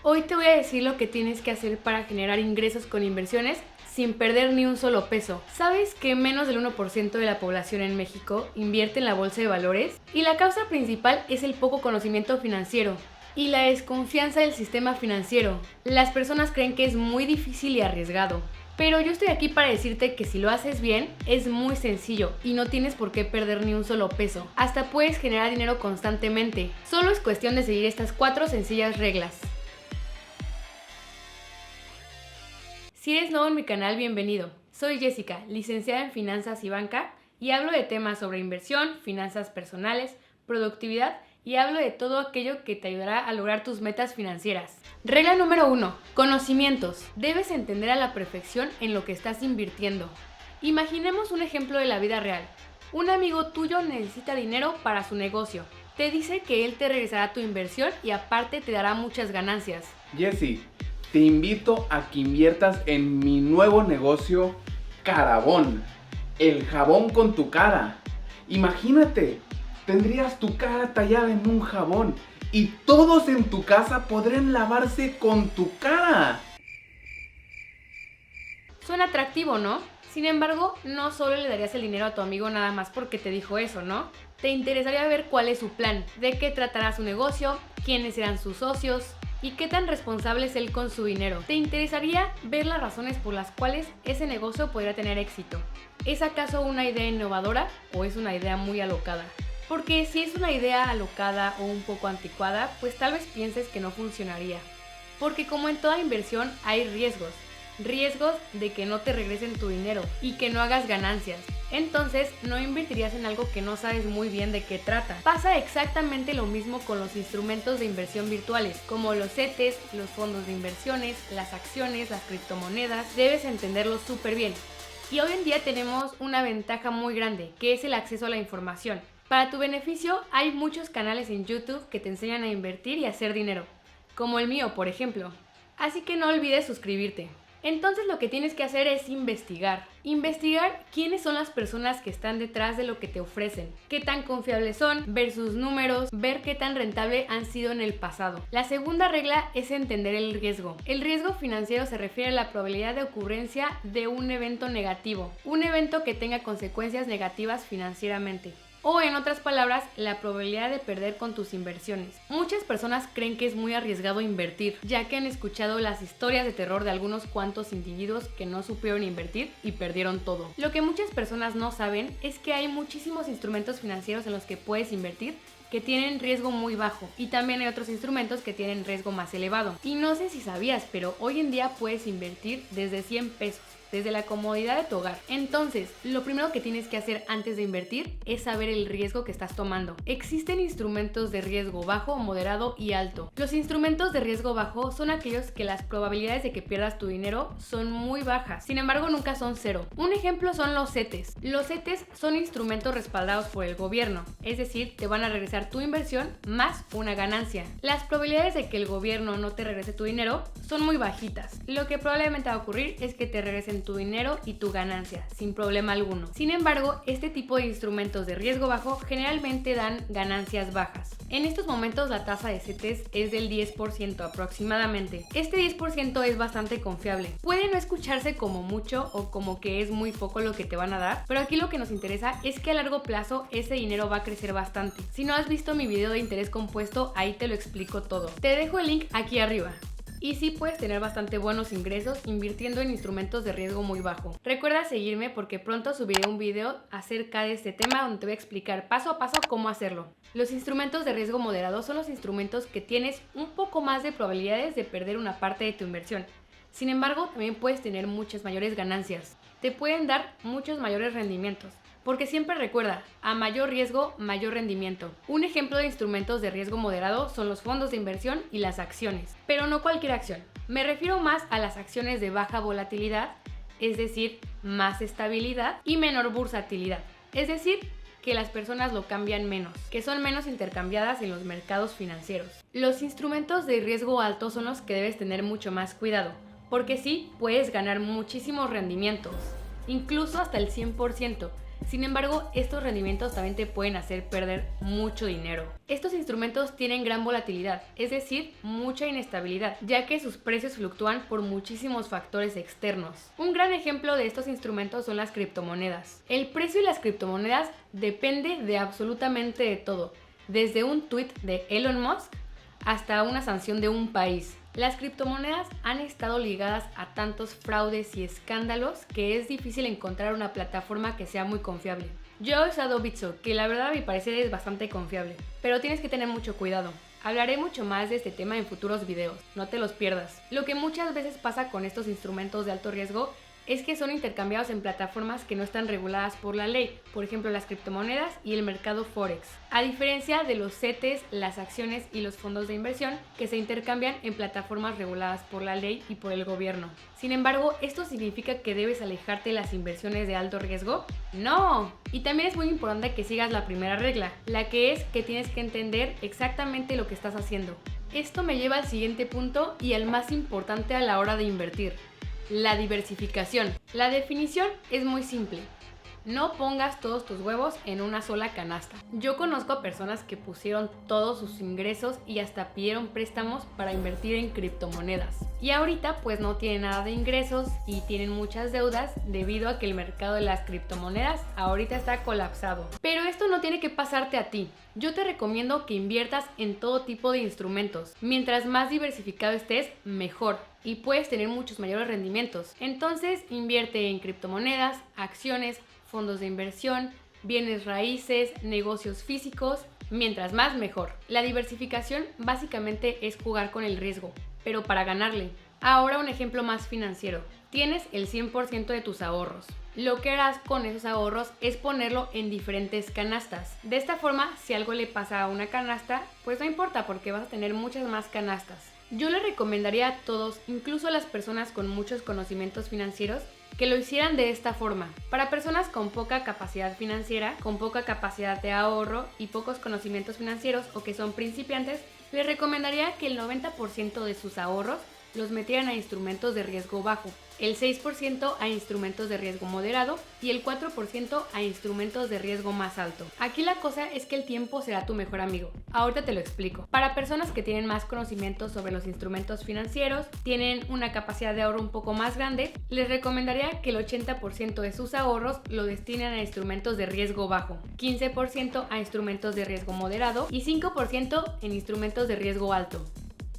Hoy te voy a decir lo que tienes que hacer para generar ingresos con inversiones sin perder ni un solo peso. ¿Sabes que menos del 1% de la población en México invierte en la bolsa de valores? Y la causa principal es el poco conocimiento financiero y la desconfianza del sistema financiero. Las personas creen que es muy difícil y arriesgado. Pero yo estoy aquí para decirte que si lo haces bien, es muy sencillo y no tienes por qué perder ni un solo peso. Hasta puedes generar dinero constantemente. Solo es cuestión de seguir estas 4 sencillas reglas. Si eres nuevo en mi canal, bienvenido. Soy Jessica, licenciada en Finanzas y Banca, y hablo de temas sobre inversión, finanzas personales, productividad y hablo de todo aquello que te ayudará a lograr tus metas financieras. Regla número 1. Conocimientos. Debes entender a la perfección en lo que estás invirtiendo. Imaginemos un ejemplo de la vida real. Un amigo tuyo necesita dinero para su negocio. Te dice que él te regresará tu inversión y aparte te dará muchas ganancias. Jessy, te invito a que inviertas en mi nuevo negocio, Carabón, el jabón con tu cara. Imagínate, tendrías tu cara tallada en un jabón y todos en tu casa podrían lavarse con tu cara. Suena atractivo, ¿no? Sin embargo, no solo le darías el dinero a tu amigo nada más porque te dijo eso, ¿no? Te interesaría ver cuál es su plan, de qué tratará su negocio, quiénes serán sus socios y qué tan responsable es él con su dinero. Te interesaría ver las razones por las cuales ese negocio podría tener éxito. ¿Es acaso una idea innovadora o es una idea muy alocada? Porque si es una idea alocada o un poco anticuada, pues tal vez pienses que no funcionaría. Porque como en toda inversión hay riesgos. Riesgos de que no te regresen tu dinero y que no hagas ganancias. Entonces no invertirías en algo que no sabes muy bien de qué trata. Pasa exactamente lo mismo con los instrumentos de inversión virtuales, como los CETES, los fondos de inversiones, las acciones, las criptomonedas. Debes entenderlos súper bien. Y hoy en día tenemos una ventaja muy grande, que es el acceso a la información. Para tu beneficio, hay muchos canales en YouTube que te enseñan a invertir y hacer dinero, como el mío, por ejemplo. Así que no olvides suscribirte. Entonces lo que tienes que hacer es investigar. Investigar quiénes son las personas que están detrás de lo que te ofrecen, qué tan confiables son, ver sus números, ver qué tan rentable han sido en el pasado. La segunda regla es entender el riesgo. El riesgo financiero se refiere a la probabilidad de ocurrencia de un evento negativo, un evento que tenga consecuencias negativas financieramente. O en otras palabras, la probabilidad de perder con tus inversiones. Muchas personas creen que es muy arriesgado invertir, ya que han escuchado las historias de terror de algunos cuantos individuos que no supieron invertir y perdieron todo. Lo que muchas personas no saben es que hay muchísimos instrumentos financieros en los que puedes invertir que tienen riesgo muy bajo y también hay otros instrumentos que tienen riesgo más elevado. Y no sé si sabías, pero hoy en día puedes invertir desde 100 pesos. Desde la comodidad de tu hogar. Entonces, lo primero que tienes que hacer antes de invertir es saber el riesgo que estás tomando. Existen instrumentos de riesgo bajo, moderado y alto. Los instrumentos de riesgo bajo son aquellos que las probabilidades de que pierdas tu dinero son muy bajas. Sin embargo, nunca son cero. Un ejemplo son los CETES. Los CETES son instrumentos respaldados por el gobierno, es decir, te van a regresar tu inversión más una ganancia. Las probabilidades de que el gobierno no te regrese tu dinero son muy bajitas. Lo que probablemente va a ocurrir es que te regresen tu dinero y tu ganancia, sin problema alguno. Sin embargo, este tipo de instrumentos de riesgo bajo generalmente dan ganancias bajas. En estos momentos la tasa de CETES es del 10% aproximadamente. Este 10% es bastante confiable. Puede no escucharse como mucho o como que es muy poco lo que te van a dar, pero aquí lo que nos interesa es que a largo plazo ese dinero va a crecer bastante. Si no has visto mi video de interés compuesto, ahí te lo explico todo. Te dejo el link aquí arriba. Y sí puedes tener bastante buenos ingresos invirtiendo en instrumentos de riesgo muy bajo. Recuerda seguirme porque pronto subiré un video acerca de este tema donde te voy a explicar paso a paso cómo hacerlo. Los instrumentos de riesgo moderado son los instrumentos que tienes un poco más de probabilidades de perder una parte de tu inversión. Sin embargo, también puedes tener muchas mayores ganancias. Te pueden dar muchos mayores rendimientos. Porque siempre recuerda, a mayor riesgo, mayor rendimiento. Un ejemplo de instrumentos de riesgo moderado son los fondos de inversión y las acciones. Pero no cualquier acción. Me refiero más a las acciones de baja volatilidad, es decir, más estabilidad y menor bursatilidad. Es decir, que las personas lo cambian menos, que son menos intercambiadas en los mercados financieros. Los instrumentos de riesgo alto son los que debes tener mucho más cuidado, porque sí puedes ganar muchísimos rendimientos, incluso hasta el 100%. Sin embargo, estos rendimientos también te pueden hacer perder mucho dinero. Estos instrumentos tienen gran volatilidad, es decir, mucha inestabilidad, ya que sus precios fluctúan por muchísimos factores externos. Un gran ejemplo de estos instrumentos son las criptomonedas. El precio de las criptomonedas depende de absolutamente de todo, desde un tweet de Elon Musk hasta una sanción de un país. Las criptomonedas han estado ligadas a tantos fraudes y escándalos que es difícil encontrar una plataforma que sea muy confiable. Yo he usado Bitso, que la verdad a mi parecer es bastante confiable, pero tienes que tener mucho cuidado. Hablaré mucho más de este tema en futuros videos, no te los pierdas. Lo que muchas veces pasa con estos instrumentos de alto riesgo es que son intercambiados en plataformas que no están reguladas por la ley, por ejemplo las criptomonedas y el mercado Forex, a diferencia de los CETES, las acciones y los fondos de inversión que se intercambian en plataformas reguladas por la ley y por el gobierno. Sin embargo, ¿esto significa que debes alejarte de las inversiones de alto riesgo? ¡No! Y también es muy importante que sigas la primera regla, la que es que tienes que entender exactamente lo que estás haciendo. Esto me lleva al siguiente punto y al más importante a la hora de invertir. La diversificación. La definición es muy simple. No pongas todos tus huevos en una sola canasta. Yo conozco a personas que pusieron todos sus ingresos y hasta pidieron préstamos para invertir en criptomonedas. Y ahorita pues no tienen nada de ingresos y tienen muchas deudas debido a que el mercado de las criptomonedas ahorita está colapsado. Pero esto no tiene que pasarte a ti. Yo te recomiendo que inviertas en todo tipo de instrumentos. Mientras más diversificado estés, mejor. Y puedes tener muchos mayores rendimientos. Entonces invierte en criptomonedas, acciones, fondos de inversión, bienes raíces, negocios físicos, mientras más mejor. La diversificación básicamente es jugar con el riesgo, pero para ganarle. Ahora un ejemplo más financiero. Tienes el 100% de tus ahorros. Lo que harás con esos ahorros es ponerlo en diferentes canastas. De esta forma, si algo le pasa a una canasta, pues no importa porque vas a tener muchas más canastas. Yo le recomendaría a todos, incluso a las personas con muchos conocimientos financieros, que lo hicieran de esta forma. Para personas con poca capacidad financiera, con poca capacidad de ahorro y pocos conocimientos financieros o que son principiantes, les recomendaría que el 90% de sus ahorros los metieran a instrumentos de riesgo bajo, el 6% a instrumentos de riesgo moderado y el 4% a instrumentos de riesgo más alto. Aquí la cosa es que el tiempo será tu mejor amigo. Ahorita te lo explico. Para personas que tienen más conocimientos sobre los instrumentos financieros, tienen una capacidad de ahorro un poco más grande, les recomendaría que el 80% de sus ahorros lo destinen a instrumentos de riesgo bajo, 15% a instrumentos de riesgo moderado y 5% en instrumentos de riesgo alto.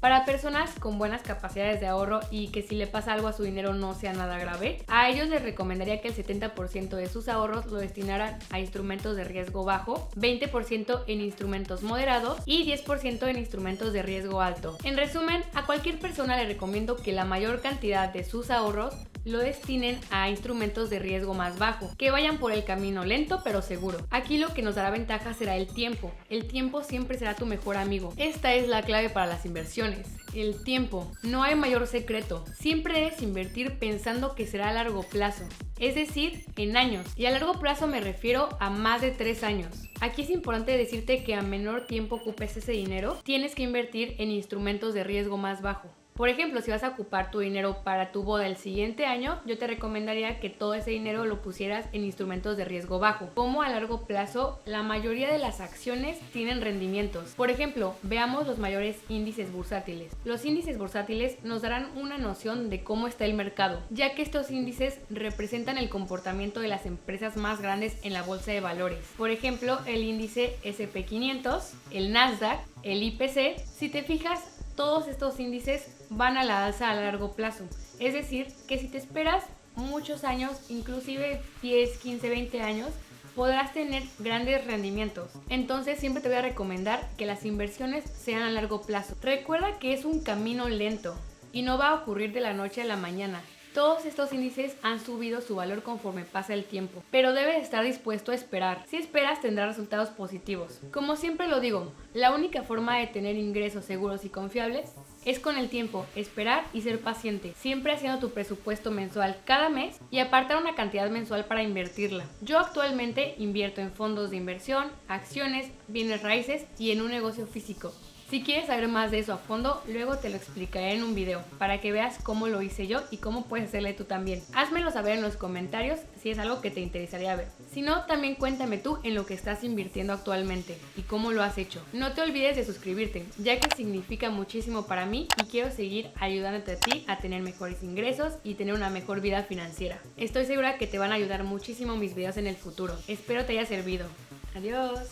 Para personas con buenas capacidades de ahorro y que si le pasa algo a su dinero no sea nada grave, a ellos les recomendaría que el 70% de sus ahorros lo destinaran a instrumentos de riesgo bajo, 20% en instrumentos moderados y 10% en instrumentos de riesgo alto. En resumen, a cualquier persona le recomiendo que la mayor cantidad de sus ahorros lo destinen a instrumentos de riesgo más bajo, que vayan por el camino lento pero seguro. Aquí lo que nos dará ventaja será el tiempo. El tiempo siempre será tu mejor amigo. Esta es la clave para las inversiones. El tiempo. No hay mayor secreto. Siempre debes invertir pensando que será a largo plazo, es decir, en años. Y a largo plazo me refiero a más de 3 años. Aquí es importante decirte que a menor tiempo ocupes ese dinero, tienes que invertir en instrumentos de riesgo más bajo. Por ejemplo, si vas a ocupar tu dinero para tu boda el siguiente año, yo te recomendaría que todo ese dinero lo pusieras en instrumentos de riesgo bajo. Como a largo plazo, la mayoría de las acciones tienen rendimientos. Por ejemplo, veamos los mayores índices bursátiles. Los índices bursátiles nos darán una noción de cómo está el mercado, ya que estos índices representan el comportamiento de las empresas más grandes en la bolsa de valores. Por ejemplo, el índice S&P 500, el Nasdaq, el IPC. Si te fijas, todos estos índices van a la alza a largo plazo. Es decir, que si te esperas muchos años, inclusive 10, 15, 20 años, podrás tener grandes rendimientos. Entonces siempre te voy a recomendar que las inversiones sean a largo plazo. Recuerda que es un camino lento y no va a ocurrir de la noche a la mañana. Todos estos índices han subido su valor conforme pasa el tiempo, pero debes estar dispuesto a esperar. Si esperas, tendrás resultados positivos. Como siempre lo digo, la única forma de tener ingresos seguros y confiables es con el tiempo, esperar y ser paciente, siempre haciendo tu presupuesto mensual cada mes y apartar una cantidad mensual para invertirla. Yo actualmente invierto en fondos de inversión, acciones, bienes raíces y en un negocio físico. Si quieres saber más de eso a fondo, luego te lo explicaré en un video para que veas cómo lo hice yo y cómo puedes hacerle tú también. Házmelo saber en los comentarios si es algo que te interesaría ver. Si no, también cuéntame tú en lo que estás invirtiendo actualmente y cómo lo has hecho. No te olvides de suscribirte, ya que significa muchísimo para mí y quiero seguir ayudándote a ti a tener mejores ingresos y tener una mejor vida financiera. Estoy segura que te van a ayudar muchísimo mis videos en el futuro. Espero te haya servido. Adiós.